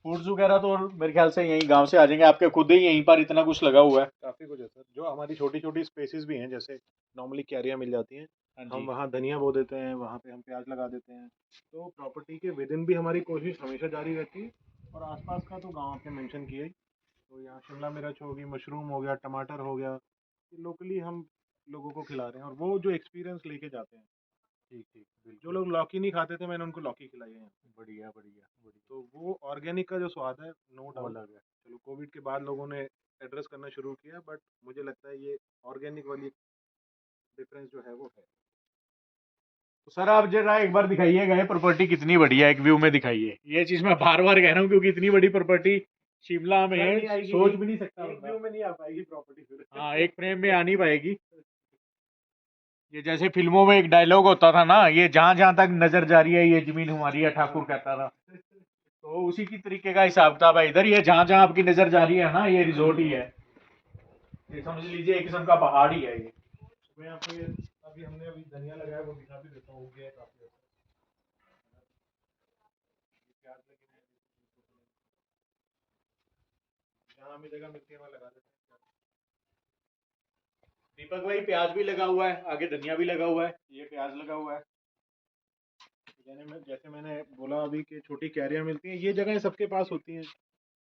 फूड्स वगैरह तो मेरे ख्याल से यहीं गांव से आ जाएंगे, आपके खुद ही यहीं पर इतना कुछ लगा हुआ है। काफी कुछ है सर, जो हमारी छोटी छोटी स्पेसेस भी हैं, जैसे नॉर्मली क्यारियां मिल जाती हैं, हाँ हम जी। वहाँ धनिया बो देते हैं, वहाँ पे हम प्याज लगा देते हैं। तो प्रॉपर्टी के विद इन भी हमारी कोशिश हमेशा जारी रहती है। और आसपास का तो गांव आपने मेंशन किया ही, तो यहाँ शिमला मिर्च होगी, मशरूम हो गया, टमाटर हो गया, ये लोकली हम लोगों को खिला रहे हैं, और वो जो एक्सपीरियंस लेके जाते हैं। ठीक ठीक जो बिल्कुल। लोग लौकी नहीं खाते थे, मैंने उनको लौकी खिलाई है यहाँ। बढ़िया बढ़िया बढ़िया। तो वो ऑर्गेनिक का जो स्वाद है, नो वो डाउट। अलग है। चलो कोविड के बाद लोगों ने एड्रेस करना शुरू किया, बट मुझे लगता है ये ऑर्गेनिक वाली डिफरेंस जो है वो है। तो सर आप जरा एक बार दिखाइएगा ये प्रॉपर्टी कितनी बढ़िया है, एक व्यू में दिखाइए। ये चीज मैं बार बार कह रहा हूँ क्योंकि इतनी बड़ी प्रॉपर्टी शिमला में नहीं आएगी, सोच भी नहीं सकता एक बंदा। व्यू में नहीं आ पाएगी प्रॉपर्टी फिर। हाँ एक फ्रेम में आ नहीं पाएगी। ये जैसे फिल्मों में एक डायलॉग होता था ना, ये जहां जहां तक नजर जा रही है ये जमीन हमारी है, ठाकुर कहता था। तो उसी की तरीके का हिसाब किताब है इधर, ये जहां जहां आपकी नजर जा रही है ना ये रिजोर्ट ही है। ये समझ लीजिए एक किस्म का पहाड़ ही है ये। मैं आपको ये अभी हमने अभी धनिया लगाया वो दिखा भी देता हूँ, हो गया है काफी अच्छा। प्याज लगे हैं, जहाँ हमें जगह मिलती है वहाँ लगा देते हैं। दीपक भाई प्याज भी लगा हुआ है, आगे धनिया भी लगा हुआ है, ये प्याज लगा हुआ है। जैसे मैंने बोला अभी कि छोटी कैरियाँ मिलती हैं, ये जगह सबके पास होती हैं,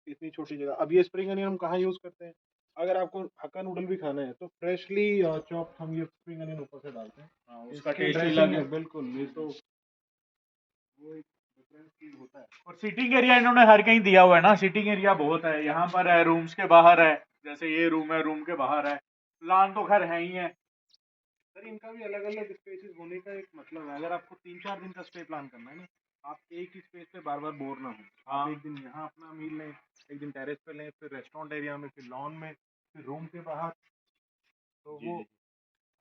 इतनी छोटी जगह। अब ये स्प्रिंग अनियन हम कहाँ यूज़ करते हैं, अगर आपको हक्का नूडल भी खाना है तो फ्रेशली चॉप हम ये स्प्रिंग अनियन ऊपर से डालते हैं। हाँ, उसका इसकी टेस्ट ही ड्रेसिंग अलग है, है। बिल्कुल। ये तो वो एक डिफरेंस फील होता है। और सिटिंग एरिया इन्होंने हर कहीं दिया हुआ है ना, सिटिंग एरिया बहुत है, यहाँ पर है, रूम्स के बाहर है, जैसे ये रूम है, रूम के बाहर है, प्लान तो खैर है ही है। सर इनका भी अलग अलग स्पेसेस होने का एक मतलब है, अगर आपको 3-4 दिन का स्टे प्लान करना है ना, आप एक ही स्पेस पे बार बार बोर ना हो। हाँ। आप एक दिन यहाँ अपना मील लें, एक दिन टेरेस पे लें, फिर रेस्टोरेंट एरिया में, फिर लॉन में, फिर रूम के बाहर। तो जी वो जी।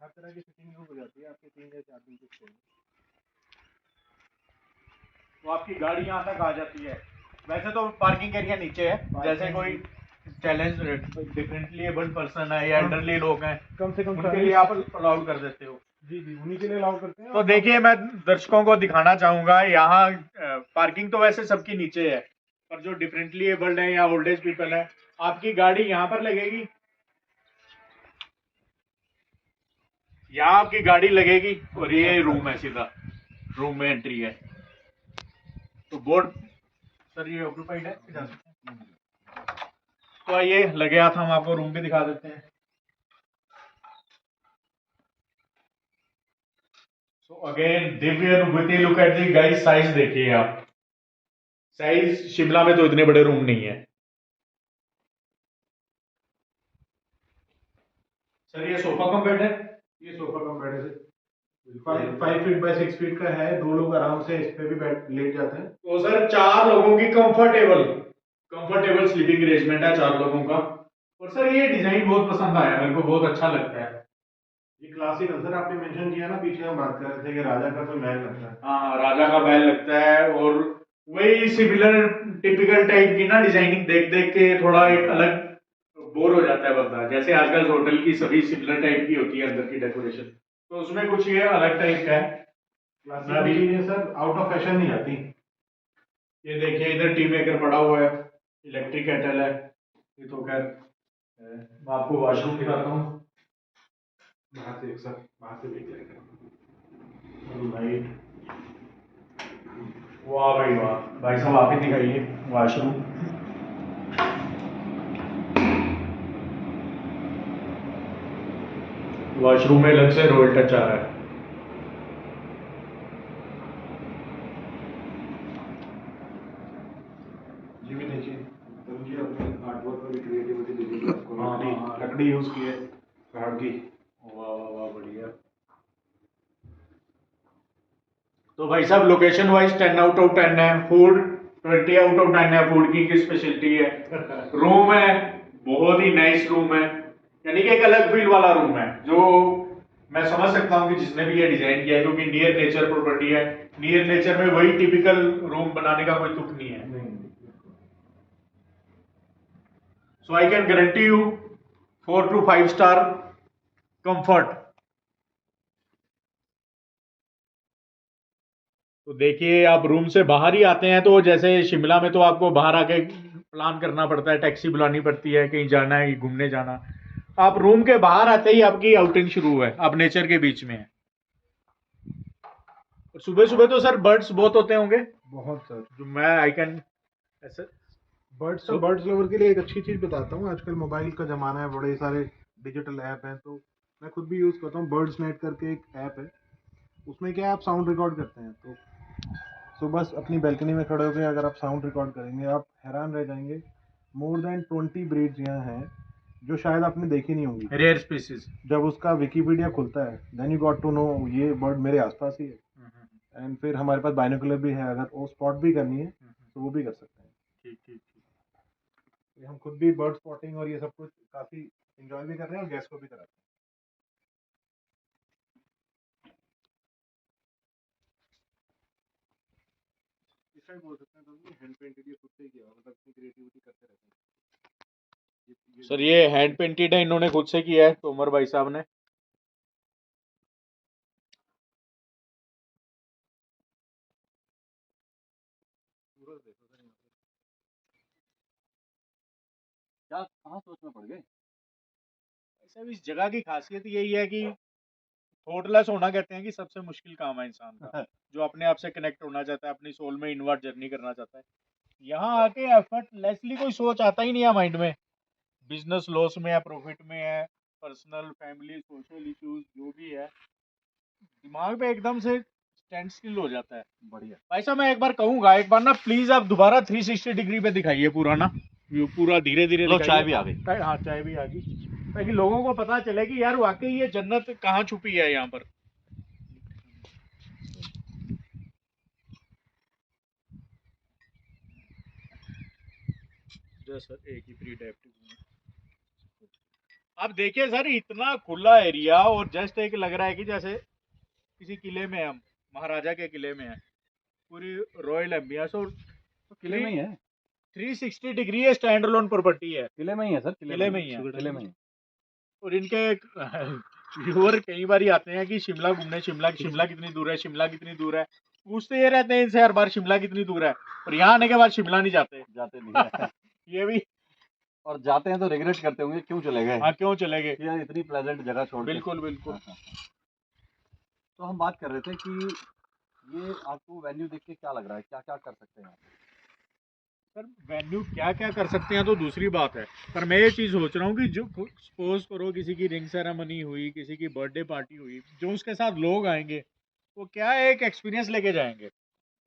हर तरह की सिटिंग हो जाती है आपके 3 या 4 दिन के स्टे में। तो आपकी गाड़ी यहाँ तक आ जाती है। वैसे तो पार्किंग एरिया नीचे है, जैसे कोई चैलेंज डिफरेंटली एबल्ड पर्सन है या एल्डरली लोग हैं कम से कम उनके लिए आप अलाउड कर देते हो। जी जी, उन्हीं के लिए अलाउ करते हैं। तो देखिए मैं दर्शकों को दिखाना चाहूंगा यहाँ पार्किंग तो वैसे सबकी नीचे है, पर जो डिफरेंटली एबल्ड है या ओल्ड एज पीपल है आपकी गाड़ी यहाँ पर लगेगी, यहाँ आपकी गाड़ी लगेगी और ये रूम है सीधा। रूम में एंट्री है। तो बोर्ड सर ये ऑक्यूपाइड है, जा सकते हैं। तो आइए लगे हाथ हम आपको रूम भी दिखा देते हैं। सो अगेन दिव्य अनुभूति, look at the guys, size देखिए आप। साइज शिमला में तो इतने बड़े रूम नहीं है। सर ये सोफा कम बेड है? ये सोफा कम बेड है सर, 5 फीट बाय 6 फीट का है, 2 लोग आराम से इस पे भी बैठ लेट जाते हैं। तो सर 4 लोगों की कंफर्टेबल स्लीपिंग अरेंजमेंट है 4 लोगों का। और सर ये डिजाइन बहुत पसंद आया, मेरे को बहुत अच्छा लगता है। ये क्लासिक है सर, आपने मेंशन किया ना पीछे हम बात कर रहे थे कि राजा का कोई महल लगता है। हाँ, राजा का महल लगता है। और वही सिमिलर टिपिकल टाइप की ना डिजाइनिंग देख देख के थोड़ा एक अलग बोर हो जाता है बंदा। जैसे आजकल होटल की सभी सिमिलर टाइप की होती है अंदर की डेकोरेशन, तो उसमें कुछ ये अलग टाइप का है। क्लासिक भी चीजें सर आउट ऑफ फैशन नहीं आती। ये देखिए इधर टी मेकर पड़ा हुआ है, इलेक्ट्रिक केटल है। ये तो खैर मैं आपको वॉशरूम दिखाता हूँ। बाहर से सर, बाहर से देख लेंगे। लाइट, वाह भाई वाह, भाई साहब आप ही दिखाइए वॉशरूम। वॉशरूम में अलग से रॉयल टच आ रहा है। ये भी देखिए तरुण जी, अपने आर्टवर्क में भी क्रिएटिविटी दीजिए आपको। हाँ, हाँ। लकड़ी यूज की है पहाड़ की। वाह वाह वाह, बढ़िया। तो भाई साहब लोकेशन वाइज 10 आउट ऑफ 10 है। फूड 20 आउट ऑफ 10 है। फूड की स्पेशलिटी है। रूम है, बहुत ही नाइस रूम है, यानी कि एक अलग फील वाला रूम है, जो मैं समझ सकता हूँ कि जिसने भी ये डिजाइन किया है, क्योंकि नियर नेचर प्रॉपर्टी है। नियर नेचर में वही टिपिकल रूम बनाने का कोई तुक नहीं है। So I can guarantee you 4 to 5 star comfort. तो देखिए आप रूम से बाहर ही आते हैं, तो जैसे शिमला में तो आपको बाहर आके प्लान करना पड़ता है, टैक्सी बुलानी पड़ती है, कहीं जाना है, घूमने जाना। आप रूम के बाहर आते ही आपकी आउटिंग शुरू है, आप नेचर के बीच में है। सुबह सुबह तो सर बर्ड्स बहुत होते होंगे, बहुत सर। जो मैं आई कैन ऐसे बर्ड्स तो बर्ड्स लवर के लिए एक अच्छी चीज बताता हूँ। आजकल मोबाइल का जमाना है, बड़े सारे डिजिटल ऐप हैं, तो मैं खुद भी यूज करता हूँ। बर्ड्स नेट करके एक ऐप है, उसमें क्या है, आप साउंड रिकॉर्ड करते हैं। तो बस अपनी बैल्कनी में खड़े होकर अगर आप साउंड रिकॉर्ड करेंगे, आप हैरान रह जाएंगे। मोर देन 20 ब्रीड्स यहाँ हैं जो शायद आपने देखी नहीं होंगी। Rare species. जब उसका विकीपीडिया खुलता है, then you got to know ये बर्ड मेरे आसपास ही है। एंड फिर हमारे पास बाइनोकुलर भी है, अगर वो स्पॉट भी करनी है तो वो भी कर सकते हैं। ठीक ठीक ठीक। हम खुद भी बर्ड स्पॉटिंग और ये सब कुछ काफी इंजॉय भी कर रहे हैं और गेस्ट को भी कराते हैं। इस टाइप बोल सकते हैं तो हैंड पेंटेड, ये खुद से ही किया हुआ, मतलब अपनी क्रिएटिविटी करते रहते हैं। सर ये हैंड पेंटेड है, इन्होंने खुद से किया है, तोमर भाई साहब ने। पूरा देखो सर, यहाँ पे क्या कहाँ सोच में पड़ गए? सर इस जगह की खासियत यही है कि थॉटलेस होना कहते हैं कि सबसे मुश्किल काम है इंसान का, जो अपने आप से कनेक्ट होना चाहता है, अपनी सोल में इनवर्ट जर्नी करना चाहता है। यहाँ आके एफर्टलेसली कोई सोच आता ही नहीं है माइंड में। बिजनेस लॉस में है, प्रॉफिट में है, पर्सनल फैमिली सोशल इश्यूज जो भी है, दिमाग पे एकदम से स्टैंड स्टिल हो जाता है। बढ़िया। भाई साहब मैं एक बार कहूंगा, एक बार ना प्लीज आप दोबारा 360 डिग्री पे दिखाइए पूरा ना व्यू, पूरा धीरे धीरे लो चाय भी आ गई। हाँ चाय भी आ गई, ताकि लोगों को पता चले कि यार वाकई ये जन्नत कहाँ छुपी है यहाँ पर। सर एक ही प्री आप देखिए सर, इतना खुला एरिया और जस्ट एक लग रहा है कि जैसे किसी किले में हम महाराजा के किले में है, पूरी रॉयल एम्बियंस। और तो किले में ही है, 360 डिग्री है, स्टैंड अलोन प्रॉपर्टी है। किले में ही है सर, किले में ही है, किले में ही। और इनके व्यूअर कई बार आते हैं कि शिमला घूमने, शिमला कितनी दूर है, शिमला कितनी दूर है, पूछते ये रहते हैं इनसे हर बार शिमला कितनी दूर है, और यहाँ आने के बाद शिमला नहीं जाते नहीं है। ये भी, और जाते हैं तो रिग्रेट करते होंगे क्यों चले गए। हाँ क्यों चले गए, यार इतनी प्लेजेंट जगह छोड़ के। बिल्कुल बिल्कुल। तो हम बात कर रहे थे कि ये आपको वेन्यू देख के क्या लग रहा है, क्या क्या कर सकते हैं यहाँ पे? सर वेन्यू क्या क्या कर सकते हैं तो दूसरी बात है, पर मैं ये चीज़ सोच रहा हूँ कि जो सपोज करो किसी की रिंग सेरेमनी हुई, किसी की बर्थडे पार्टी हुई, जो उसके साथ लोग आएंगे वो क्या एक एक्सपीरियंस लेके जाएंगे।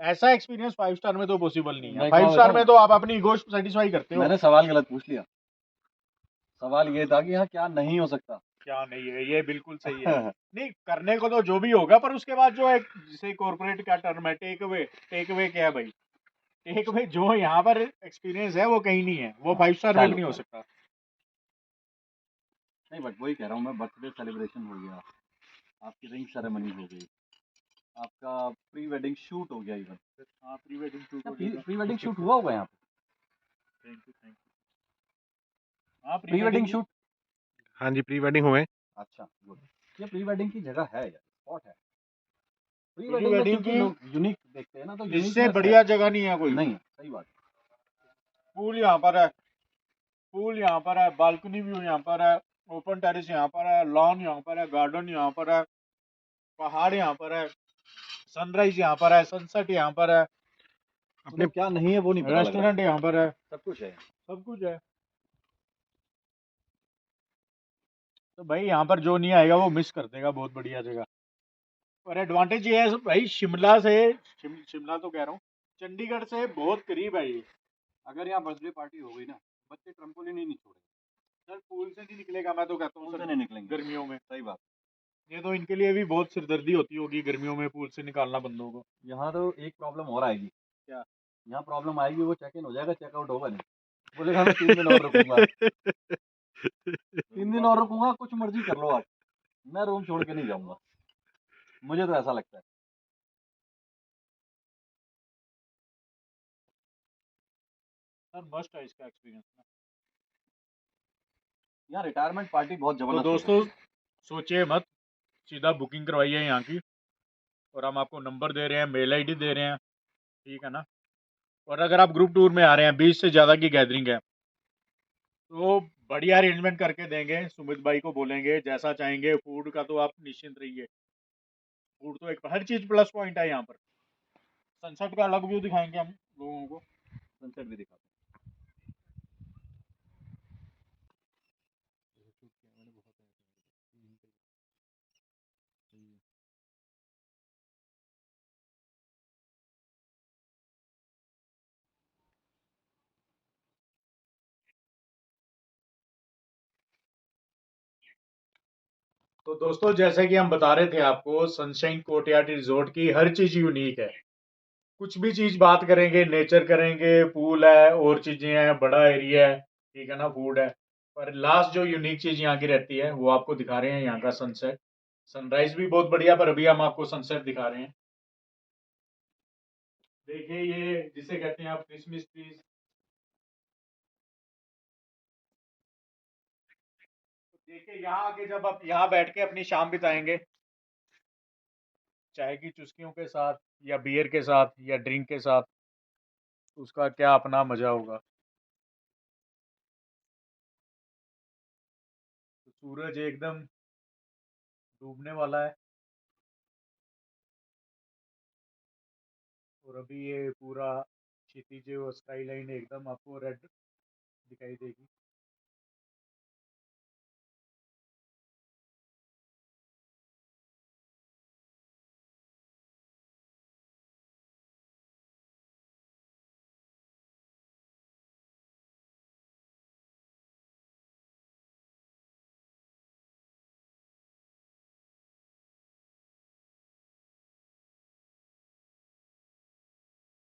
ऐसा एक्सपीरियंस 5 स्टार में तो पॉसिबल नहीं है। मैं एक फाइव बात स्टार में बताऊँ, तो आप अपनी ईगो सेटिस्फाई करते हो। मैंने सवाल गलत पूछ लिया। सवाल ये था कि यहाँ क्या नहीं हो सकता। क्या नहीं है, ये बिल्कुल सही है। नहीं करने को तो जो भी होगा, पर उसके बाद जो एक जिसे कॉर्पोरेट का टर्म है टेक अवे क्या है भाई, टेक अवे जो यहाँ पर एक्सपीरियंस है वो कहीं नहीं है, वो हाँ, 5 स्टार में भी चलो नहीं हो चलो, सकता। नहीं बट वही कह रहा हूँ मैं, बर्थडे सेलिब्रेशन हो गया, आपकी रिंग सेरेमनी हो गई, आपका प्री वेडिंग शूट हो गया इवन। हाँ प्री वेडिंग शूट क्या हो जाएगा। प्री वेडिंग शूट हुआ होगा यहाँ पे? Thank you thank you. हाँ pre pre wedding wedding. Shoot, हाँ जी, प्री वेडिंग हुए। अच्छा गुड। ये प्री वेडिंग की जगह है यार, स्पॉट है। प्री प्री वेडिंग में वेडिंग क्योंकि की लोग यूनिक देखते हैं ना, तो इससे यूनिकनेस है। बढ़िया जगह नहीं है कोई। नहीं है, सही बात पूल यहाँ पर है, पूल यहाँ पर है, बालकनी व्यू यहाँ पर है, ओपन टेरिस यहाँ पर है, लॉन यहाँ पर है, गार्डन यहाँ पर है, पहाड़ यहाँ पर है, सनराइज यहाँ पर है, सनसेट यहाँ पर है, है। मतलब क्या नहीं है वो नहीं पता लग रहा, रेस्टोरेंट यहाँ पर है, सब कुछ है। सब कुछ है। तो भाई यहाँ पर जो नहीं आएगा वो मिस कर देगा बहुत बढ़िया जगह। और एडवांटेज ये है भाई, शिमला से शिमला तो कह रहा हूँ, चंडीगढ़ से बहुत करीब है ये। अगर यहाँ बर्थडे पार्टी हो गई ना, बच्चे ट्रम्पोलिन ही नहीं छोड़े, सर पूल से नहीं निकलेगा, मैं तो कहता हूँ पूल से सर नहीं निकलेंगे। गर्मियों में। सही बात। ये तो इनके लिए भी बहुत सिरदर्दी होती होगी गर्मियों में पूल से निकालना बंदों को। यहाँ तो एक प्रॉब्लम और आएगी। क्या? यहाँ प्रॉब्लम आएगी, वो चेक इन हो जाएगा, चेकआउट होगा नहीं, बोलेगा मैं 3 दिन और रुकूंगा। 3 दिन और रुकूंगा, कुछ मर्जी कर लो आप, मैं रूम छोड़ के नहीं जाऊंगा। मुझे तो ऐसा लगता है। सर मस्ट है इसका एक्सपीरियंस ना। यहाँ रिटायरमेंट पार्टी बहुत तो जबरदस्त हो दोस्तों सकती है। सोचिए मत, सीधा बुकिंग करवाइए यहाँ की, और हम आपको नंबर दे रहे हैं, मेल आईडी दे रहे हैं, ठीक है ना। और अगर आप ग्रुप टूर में आ रहे हैं, 20 से ज़्यादा की गैदरिंग है, तो बढ़िया अरेंजमेंट करके देंगे, सुमित भाई को बोलेंगे जैसा चाहेंगे। फूड का तो आप निश्चिंत रहिए, फूड तो एक हर चीज़ प्लस पॉइंट है यहाँ पर। सनसेट का अलग व्यू दिखाएंगे हम लोगों को। सनसेट भी दिखाते तो दोस्तों जैसे कि हम बता रहे थे आपको, सनशाइन कोर्टयार्ड रिजॉर्ट की हर चीज़ यूनिक है। कुछ भी चीज़ बात करेंगे, नेचर करेंगे, पूल है और चीज़ें हैं, बड़ा एरिया है, ठीक है ना, फूड है, पर लास्ट जो यूनिक चीज़ यहाँ की रहती है वो आपको दिखा रहे हैं, यहाँ का सनसेट। सनराइज भी बहुत बढ़िया, पर अभी हम आपको सनसेट दिखा रहे हैं। देखिए ये जिसे कहते हैं आप क्रिसमस ट्रीज। देखिए यहाँ आके जब आप यहाँ बैठ के अपनी शाम बिताएंगे, चाय की चुस्कियों के साथ या बियर के साथ या ड्रिंक के साथ, उसका क्या अपना मजा होगा। तो सूरज एकदम डूबने वाला है, और अभी ये पूरा क्षितिज और स्काई लाइन एकदम आपको रेड दिखाई देगी।